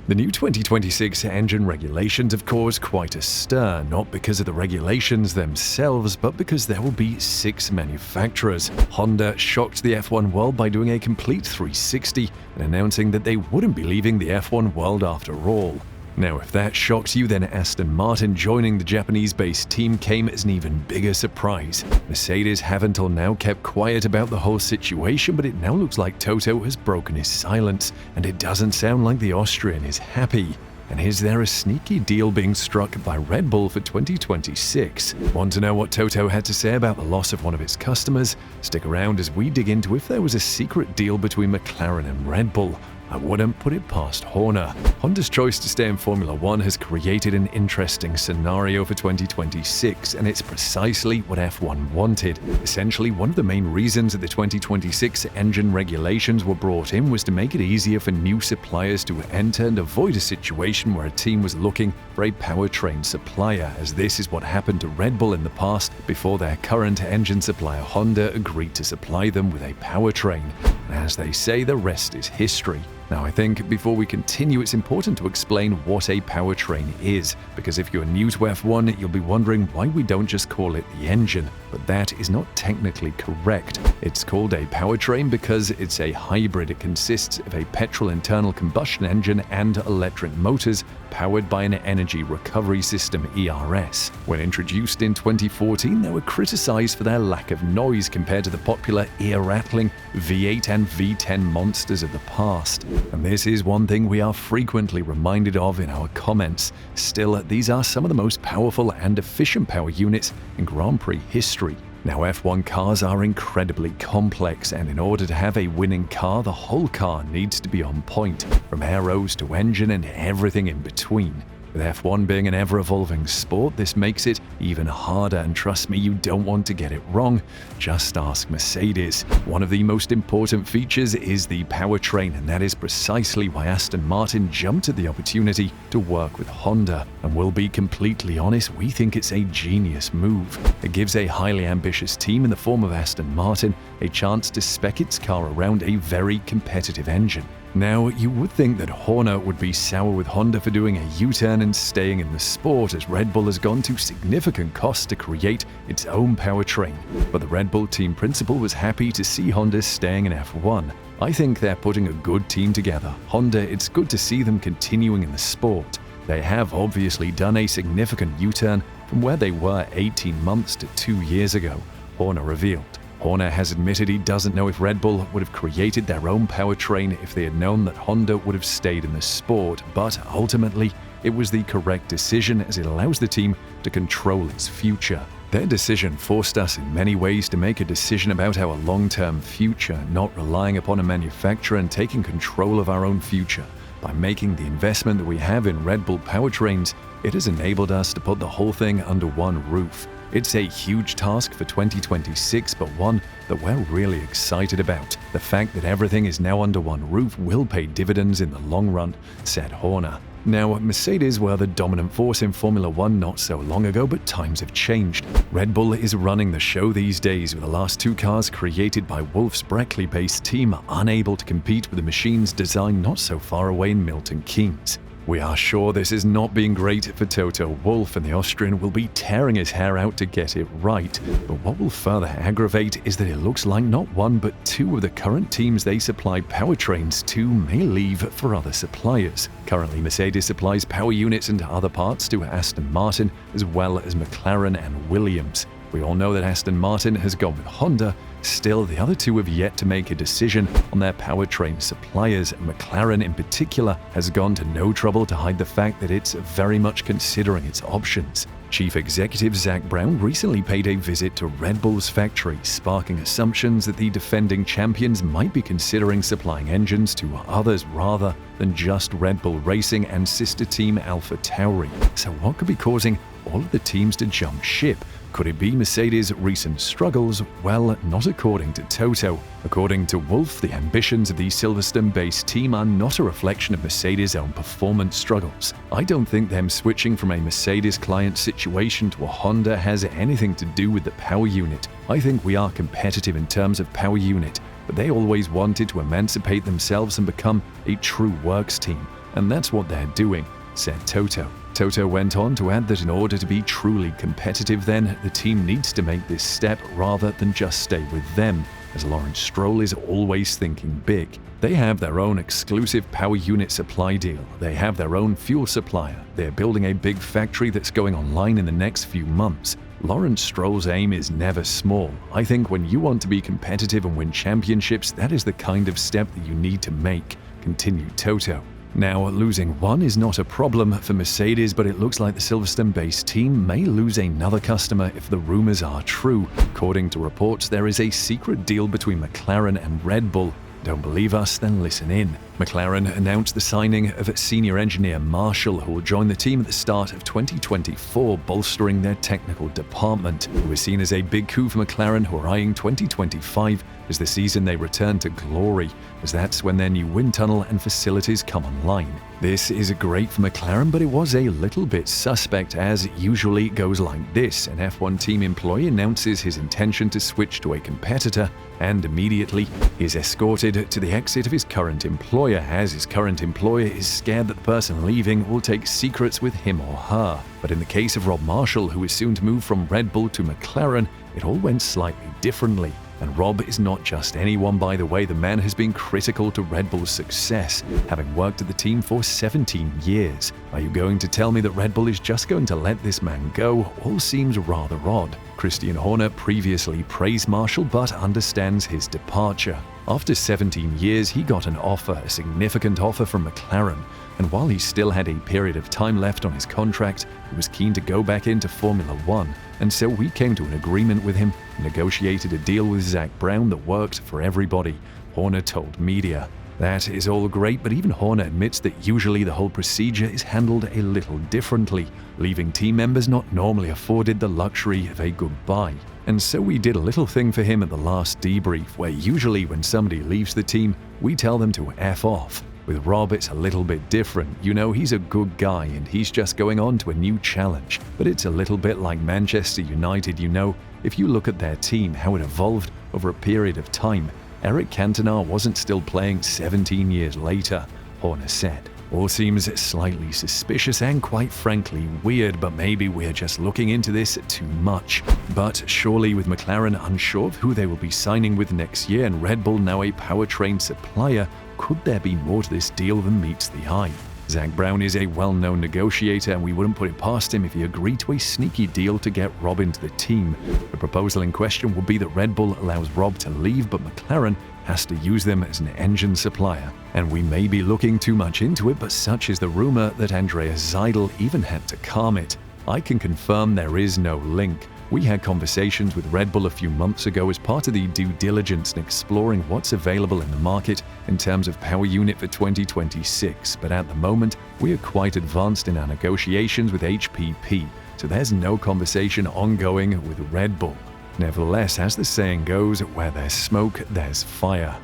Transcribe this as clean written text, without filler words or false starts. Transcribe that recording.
The new 2026 engine regulations have caused quite a stir, not because of the regulations themselves, but because there will be 6 manufacturers. Honda shocked the F1 world by doing a complete 360 and announcing that they wouldn't be leaving the F1 world after all. Now, if that shocks you, then Aston Martin joining the Japanese-based team came as an even bigger surprise. Mercedes have until now kept quiet about the whole situation, but it now looks like Toto has broken his silence, and it doesn't sound like the Austrian is happy. And is there a sneaky deal being struck by Red Bull for 2026? Want to know what Toto had to say about the loss of one of its customers? Stick around as we dig into if there was a secret deal between McLaren and Red Bull. I wouldn't put it past Horner. Honda's choice to stay in Formula One has created an interesting scenario for 2026, and it's precisely what F1 wanted. Essentially, one of the main reasons that the 2026 engine regulations were brought in was to make it easier for new suppliers to enter and avoid a situation where a team was looking for a powertrain supplier, as this is what happened to Red Bull in the past before their current engine supplier Honda agreed to supply them with a powertrain. And as they say, the rest is history. Now, I think before we continue, it's important to explain what a powertrain is, because if you're new to F1, you'll be wondering why we don't just call it the engine, but that is not technically correct. It's called a powertrain because it's a hybrid. It consists of a petrol internal combustion engine and electric motors powered by an energy recovery system (ERS). When introduced in 2014, they were criticized for their lack of noise compared to the popular ear-rattling V8 and V10 monsters of the past. And this is one thing we are frequently reminded of in our comments. Still, these are some of the most powerful and efficient power units in Grand Prix history. Now, F1 cars are incredibly complex, and in order to have a winning car, the whole car needs to be on point, from aeros to engine and everything in between. With F1 being an ever-evolving sport, this makes it even harder, and trust me, you don't want to get it wrong. Just ask Mercedes. One of the most important features is the powertrain, and that is precisely why Aston Martin jumped at the opportunity to work with Honda. And we'll be completely honest, we think it's a genius move. It gives a highly ambitious team in the form of Aston Martin a chance to spec its car around a very competitive engine. Now, you would think that Horner would be sour with Honda for doing a U-turn and staying in the sport, as Red Bull has gone to significant costs to create its own powertrain. But the Red Bull team principal was happy to see Honda staying in F1. I think they're putting a good team together. Honda, it's good to see them continuing in the sport. They have obviously done a significant U-turn from where they were 18 months to 2 years ago, Horner revealed. Horner has admitted he doesn't know if Red Bull would have created their own powertrain if they had known that Honda would have stayed in the sport, but ultimately, it was the correct decision as it allows the team to control its future. Their decision forced us in many ways to make a decision about our long-term future, not relying upon a manufacturer and taking control of our own future. By making the investment that we have in Red Bull powertrains, it has enabled us to put the whole thing under one roof. It's a huge task for 2026, but one that we're really excited about. The fact that everything is now under one roof will pay dividends in the long run, said Horner. Now, Mercedes were the dominant force in Formula One not so long ago, but times have changed. Red Bull is running the show these days, with the last 2 cars created by Wolff's Brackley-based team unable to compete with the machines designed not so far away in Milton Keynes. We are sure this is not being great for Toto Wolff, and the Austrian will be tearing his hair out to get it right. But what will further aggravate is that it looks like not one but 2 of the current teams they supply powertrains to may leave for other suppliers. Currently, Mercedes supplies power units and other parts to Aston Martin, as well as McLaren and Williams. We all know that Aston Martin has gone with Honda. Still, the other 2 have yet to make a decision on their powertrain suppliers. McLaren in particular has gone to no trouble to hide the fact that it's very much considering its options. Chief Executive Zak Brown recently paid a visit to Red Bull's factory, sparking assumptions that the defending champions might be considering supplying engines to others rather than just Red Bull Racing and sister team AlphaTauri. So what could be causing all of the teams to jump ship? Could it be Mercedes' recent struggles? Well, not according to Toto. According to Wolff, the ambitions of the Silverstone-based team are not a reflection of Mercedes' own performance struggles. I don't think them switching from a Mercedes client situation to a Honda has anything to do with the power unit. I think we are competitive in terms of power unit, but they always wanted to emancipate themselves and become a true works team. and that's what they're doing," said Toto. Toto went on to add that in order to be truly competitive then, the team needs to make this step rather than just stay with them, as Lawrence Stroll is always thinking big. They have their own exclusive power unit supply deal, they have their own fuel supplier, they're building a big factory that's going online in the next few months. Lawrence Stroll's aim is never small. I think when you want to be competitive and win championships, that is the kind of step that you need to make, continued Toto. Now, losing one is not a problem for Mercedes, but it looks like the Silverstone-based team may lose another customer if the rumors are true. According to reports, there is a secret deal between McLaren and Red Bull. Don't believe us? Then listen in. McLaren announced the signing of senior engineer Marshall, who will join the team at the start of 2024, bolstering their technical department. It was seen as a big coup for McLaren, who are eyeing 2025 as the season they return to glory, as that's when their new wind tunnel and facilities come online. This is great for McLaren, but it was a little bit suspect, as it usually goes like this. An F1 team employee announces his intention to switch to a competitor, and immediately he is escorted to the exit of his current employer, as his current employer is scared that the person leaving will take secrets with him or her. But in the case of Rob Marshall, who is soon to move from Red Bull to McLaren, it all went slightly differently. And Rob is not just anyone, by the way. The man has been critical to Red Bull's success, having worked at the team for 17 years. Are you going to tell me that Red Bull is just going to let this man go? All seems rather odd. Christian Horner previously praised Marshall but understands his departure. After 17 years, he got an offer, a significant offer from McLaren. And while he still had a period of time left on his contract, he was keen to go back into Formula One. And so we came to an agreement with him and negotiated a deal with Zak Brown that worked for everybody, Horner told media. That is all great, but even Horner admits that usually the whole procedure is handled a little differently, leaving team members not normally afforded the luxury of a goodbye. And so we did a little thing for him at the last debrief, where usually when somebody leaves the team, we tell them to F off. With Rob, it's a little bit different. You know, he's a good guy and he's just going on to a new challenge. But it's a little bit like Manchester United, you know. If you look at their team, how it evolved over a period of time, Eric Cantona wasn't still playing 17 years later, Horner said. All seems slightly suspicious and quite frankly weird, but maybe we're just looking into this too much. But surely with McLaren unsure of who they will be signing with next year and Red Bull now a powertrain supplier, could there be more to this deal than meets the eye? Zak Brown is a well-known negotiator, and we wouldn't put it past him if he agreed to a sneaky deal to get Rob into the team. The proposal in question would be that Red Bull allows Rob to leave, but McLaren has to use them as an engine supplier. And we may be looking too much into it, but such is the rumor that Andreas Seidel even had to calm it. I can confirm there is no link. We had conversations with Red Bull a few months ago as part of the due diligence in exploring what's available in the market in terms of power unit for 2026, but at the moment, we are quite advanced in our negotiations with HPP, so there's no conversation ongoing with Red Bull. Nevertheless, as the saying goes, where there's smoke, there's fire.